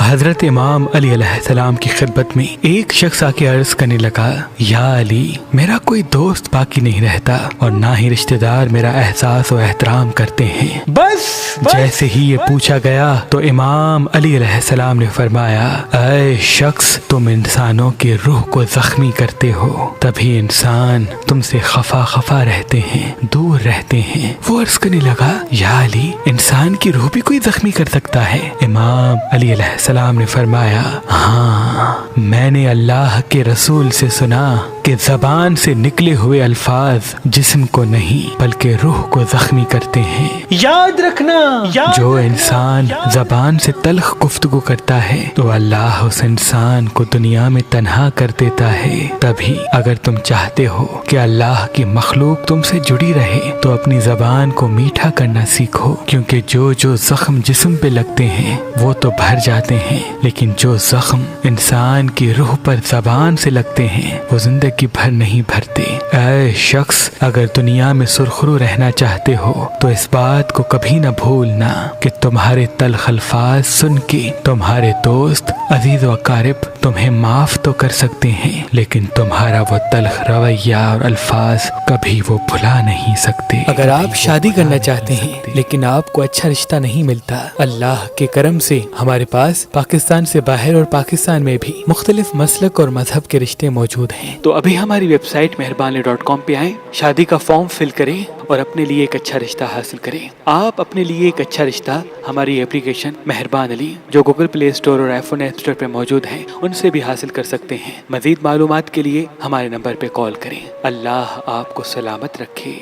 حضرت امام علی علیہ السلام کی خدمت میں ایک شخص آ کے عرض کرنے لگا، یا علی، میرا کوئی دوست باقی نہیں رہتا اور نہ ہی رشتہ دار میرا احساس و احترام کرتے ہیں۔ بس جیسے ہی یہ پوچھا گیا تو امام علی علیہ السلام نے فرمایا، اے شخص، تم انسانوں کی روح کو زخمی کرتے ہو، تبھی انسان تم سے خفا رہتے ہیں، دور رہتے ہیں۔ وہ عرض کرنے لگا، یا علی، انسان کی روح بھی کوئی زخمی کر سکتا ہے؟ امام علی علیہ السلام نے فرمایا، ہاں، میں نے اللہ کے رسول سے سنا کہ زبان سے نکلے ہوئے الفاظ جسم کو نہیں بلکہ روح کو زخمی کرتے ہیں۔ یاد رکھنا، جو انسان زبان سے تلخ گفتگو کرتا ہے تو اللہ اس انسان کو دنیا میں تنہا کر دیتا ہے۔ تبھی اگر تم چاہتے ہو کہ اللہ کی مخلوق تم سے جڑی رہے تو اپنی زبان کو میٹھا کرنا سیکھو، کیونکہ جو زخم جسم پہ لگتے ہیں وہ تو بھر جاتے ہیں، لیکن جو زخم انسان کی روح پر زبان سے لگتے ہیں وہ زندگی بھر نہیں بھرتے۔ اے شخص، اگر دنیا میں سرخرو رہنا چاہتے ہو تو اس بات کو کبھی نہ بھولنا کہ تمہارے تلخ الفاظ سن کے تمہارے دوست، عزیز و اقارب تمہیں معاف تو کر سکتے ہیں، لیکن تمہارا وہ تلخ رویہ اور الفاظ کبھی وہ بھلا نہیں سکتے۔ اگر آپ شادی کرنا چاہتے ہیں لیکن آپ کو اچھا رشتہ نہیں ملتا، اللہ کے کرم سے ہمارے پاس پاکستان سے باہر اور پاکستان میں بھی مختلف مسلک اور مذہب کے رشتے موجود ہیں، تو ابھی ہماری ویب سائٹ مہربان.com پہ آئیں، شادی کا فارم فل کریں اور اپنے لیے ایک اچھا رشتہ حاصل کریں۔ آپ اپنے لیے ایک اچھا رشتہ ہماری اپلیکیشن مہربان علی جو گوگل پلے اسٹور اور آئی فون ایپ اسٹور پہ موجود ہے ان سے بھی حاصل کر سکتے ہیں۔ مزید معلومات کے لیے ہمارے نمبر پہ کال کریں۔ اللہ آپ کو سلامت رکھے۔